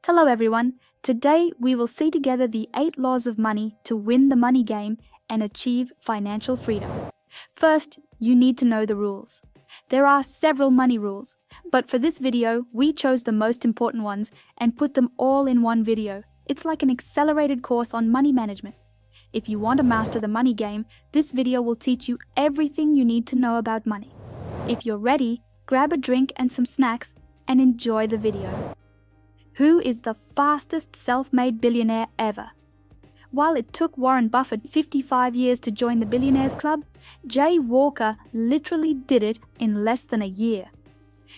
Hello everyone. Today we will see together the 8 laws of money to win the money game and achieve financial freedom. First, you need to know the rules. There are several money rules, but for this video, we chose the most important ones and put them all in one video. It's like an accelerated course on money management. If you want to master the money game, this video will teach you everything you need to know about money. If you're ready, grab a drink and some snacks and enjoy the video. Who is the fastest self-made billionaire ever? While it took Warren Buffett 55 years to join the Billionaires Club, Jay Walker literally did it in less than a year.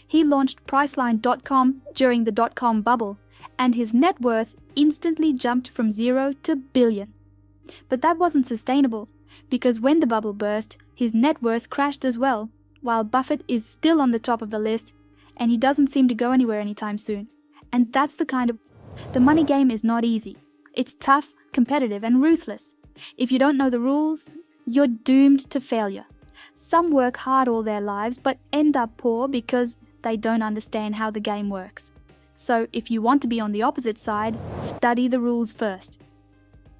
He launched Priceline.com during the dot-com bubble, and his net worth instantly jumped from zero to billion. But that wasn't sustainable, because when the bubble burst, his net worth crashed as well, while Buffett is still on the top of the list, and he doesn't seem to go anywhere anytime soon. And that's the money game is not easy. It's tough, competitive, and ruthless. If you don't know the rules, you're doomed to failure. Some work hard all their lives, but end up poor because they don't understand how the game works. So if you want to be on the opposite side, study the rules first.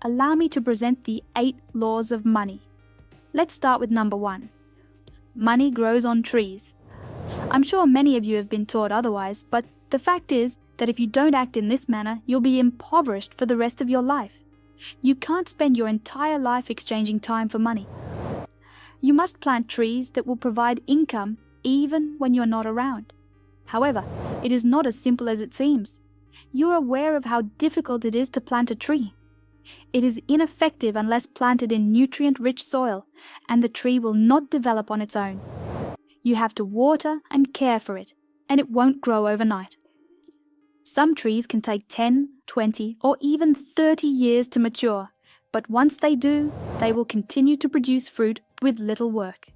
Allow me to present the 8 laws of money. Let's start with number 1. Money grows on trees. I'm sure many of you have been taught otherwise, but the fact is that if you don't act in this manner, you'll be impoverished for the rest of your life. You can't spend your entire life exchanging time for money. You must plant trees that will provide income even when you're not around. However, it is not as simple as it seems. You're aware of how difficult it is to plant a tree. It is ineffective unless planted in nutrient-rich soil, and the tree will not develop on its own. You have to water and care for it, and it won't grow overnight. Some trees can take 10, 20, or even 30 years to mature, but once they do, they will continue to produce fruit with little work.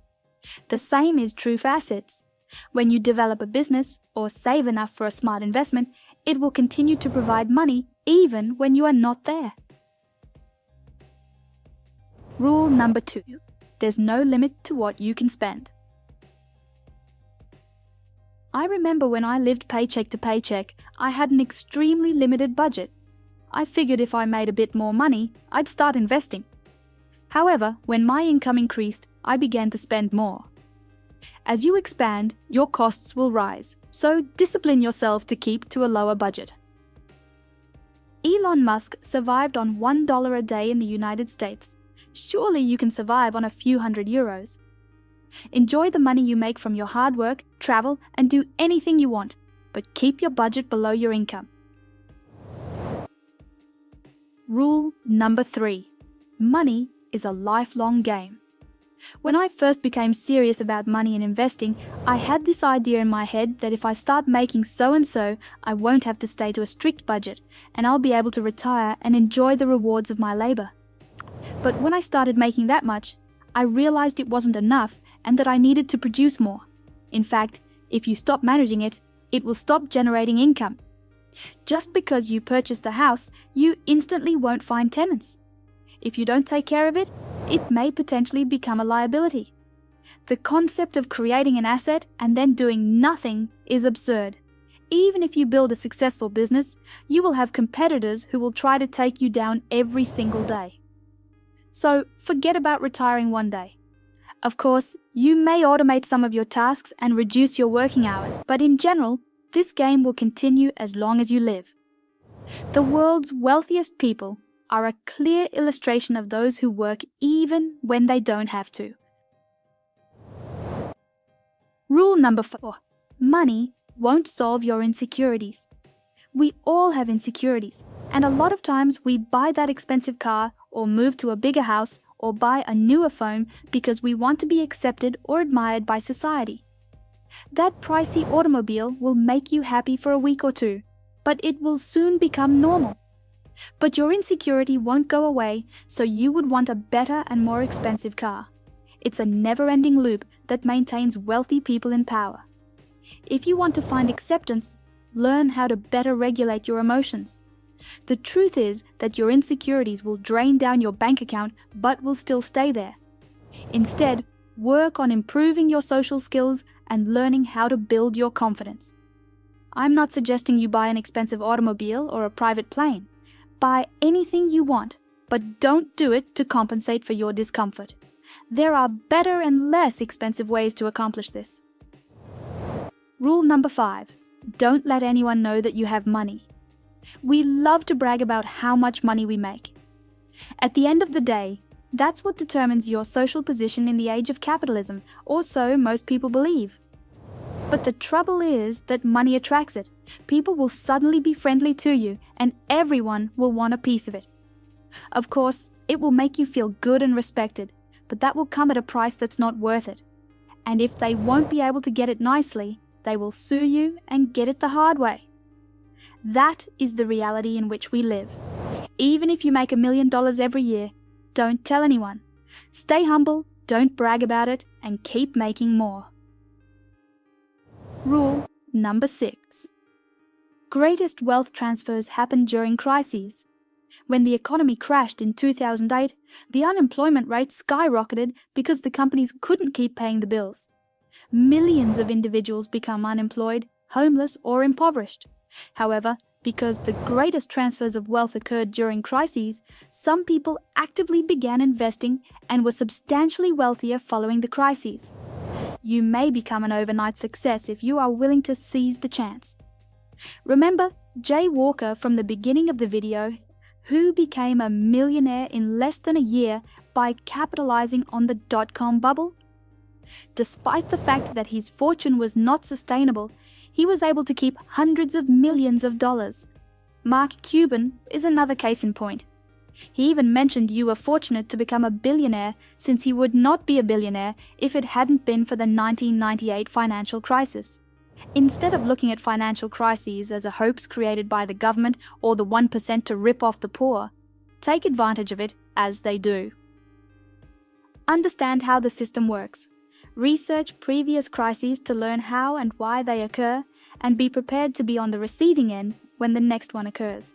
The same is true for assets. When you develop a business or save enough for a smart investment, it will continue to provide money even when you are not there. Rule number 2. There's no limit to what you can spend. I remember when I lived paycheck to paycheck, I had an extremely limited budget. I figured if I made a bit more money, I'd start investing. However, when my income increased, I began to spend more. As you expand, your costs will rise, so discipline yourself to keep to a lower budget. Elon Musk survived on $1 a day in the United States. Surely you can survive on a few €100. Enjoy the money you make from your hard work, travel, and do anything you want, but keep your budget below your income. Rule number 3. Money is a lifelong game. When I first became serious about money and investing, I had this idea in my head that if I start making so-and-so, I won't have to stay to a strict budget, and I'll be able to retire and enjoy the rewards of my labor. But when I started making that much, I realized it wasn't enough and that I needed to produce more. In fact, if you stop managing it, it will stop generating income. Just because you purchased a house, you instantly won't find tenants. If you don't take care of it, it may potentially become a liability. The concept of creating an asset and then doing nothing is absurd. Even if you build a successful business, you will have competitors who will try to take you down every single day. So forget about retiring one day. Of course, you may automate some of your tasks and reduce your working hours, but in general, this game will continue as long as you live. The world's wealthiest people are a clear illustration of those who work even when they don't have to. Rule number 4. Money won't solve your insecurities. We all have insecurities, and a lot of times we buy that expensive car or move to a bigger house or buy a newer phone because we want to be accepted or admired by society. That pricey automobile will make you happy for a week or two, but it will soon become normal. But your insecurity won't go away, so you would want a better and more expensive car. It's a never-ending loop that maintains wealthy people in power. If you want to find acceptance, learn how to better regulate your emotions. The truth is that your insecurities will drain down your bank account but will still stay there. Instead, work on improving your social skills and learning how to build your confidence. I'm not suggesting you buy an expensive automobile or a private plane. Buy anything you want, but don't do it to compensate for your discomfort. There are better and less expensive ways to accomplish this. Rule number 5. Don't let anyone know that you have money. We love to brag about how much money we make. At the end of the day, that's what determines your social position in the age of capitalism, or so most people believe. But the trouble is that money attracts it. People will suddenly be friendly to you, and everyone will want a piece of it. Of course, it will make you feel good and respected, but that will come at a price that's not worth it. And if they won't be able to get it nicely, they will sue you and get it the hard way. That is the reality in which we live. Even if you make $1 million every year, don't tell anyone. Stay humble, don't brag about it, and keep making more. Rule number 6. Greatest wealth transfers happen during crises. When the economy crashed in 2008, the unemployment rate skyrocketed because the companies couldn't keep paying the bills. Millions of individuals become unemployed, homeless, or impoverished. However, because the greatest transfers of wealth occurred during crises, some people actively began investing and were substantially wealthier following the crises. You may become an overnight success if you are willing to seize the chance. Remember Jay Walker from the beginning of the video, who became a millionaire in less than a year by capitalizing on the dot-com bubble? Despite the fact that his fortune was not sustainable, he was able to keep hundreds of millions of dollars. Mark Cuban is another case in point. He even mentioned you were fortunate to become a billionaire, since he would not be a billionaire if it hadn't been for the 1998 financial crisis. Instead of looking at financial crises as a hoax created by the government or the 1% to rip off the poor, take advantage of it as they do. Understand how the system works. Research previous crises to learn how and why they occur, and be prepared to be on the receiving end when the next one occurs.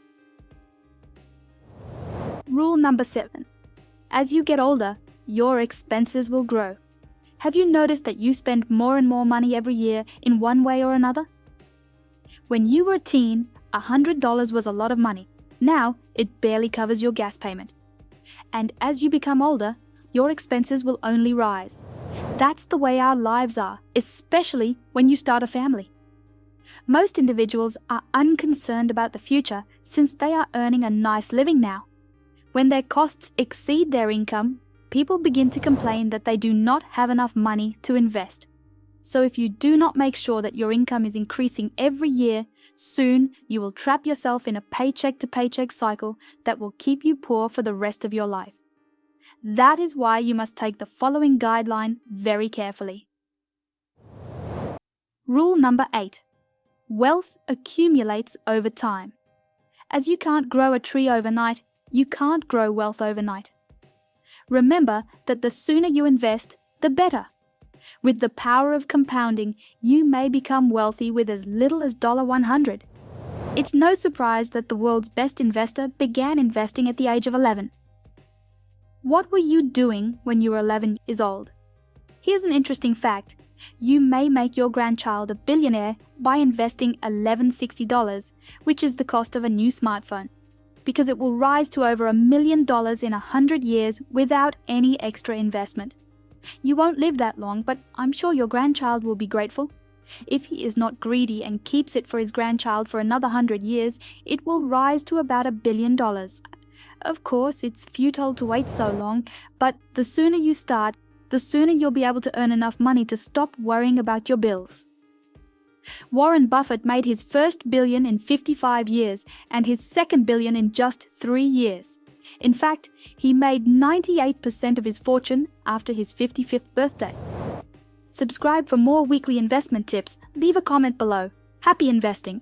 Rule number 7. As you get older, your expenses will grow. Have you noticed that you spend more and more money every year in one way or another? When you were a teen, $100 was a lot of money. Now, it barely covers your gas payment. And as you become older, your expenses will only rise. That's the way our lives are, especially when you start a family. Most individuals are unconcerned about the future since they are earning a nice living now. When their costs exceed their income, people begin to complain that they do not have enough money to invest. So if you do not make sure that your income is increasing every year, soon you will trap yourself in a paycheck-to-paycheck cycle that will keep you poor for the rest of your life. That is why you must take the following guideline very carefully. Rule number 8. Wealth accumulates over time. As you can't grow a tree overnight, you can't grow wealth overnight. Remember that the sooner you invest, the better. With the power of compounding, you may become wealthy with as little as $100. It's no surprise that the world's best investor began investing at the age of 11. What were you doing when you were 11 years old? Here's an interesting fact. You may make your grandchild a billionaire by investing $1160, which is the cost of a new smartphone, because it will rise to over $1 million in 100 years without any extra investment. You won't live that long, but I'm sure your grandchild will be grateful. If he is not greedy and keeps it for his grandchild for another 100 years, it will rise to about $1 billion. Of course, it's futile to wait so long, but the sooner you start, the sooner you'll be able to earn enough money to stop worrying about your bills. Warren Buffett made his first billion in 55 years and his second billion in just 3 years. In fact, he made 98% of his fortune after his 55th birthday. Subscribe for more weekly investment tips. Leave a comment below. Happy investing!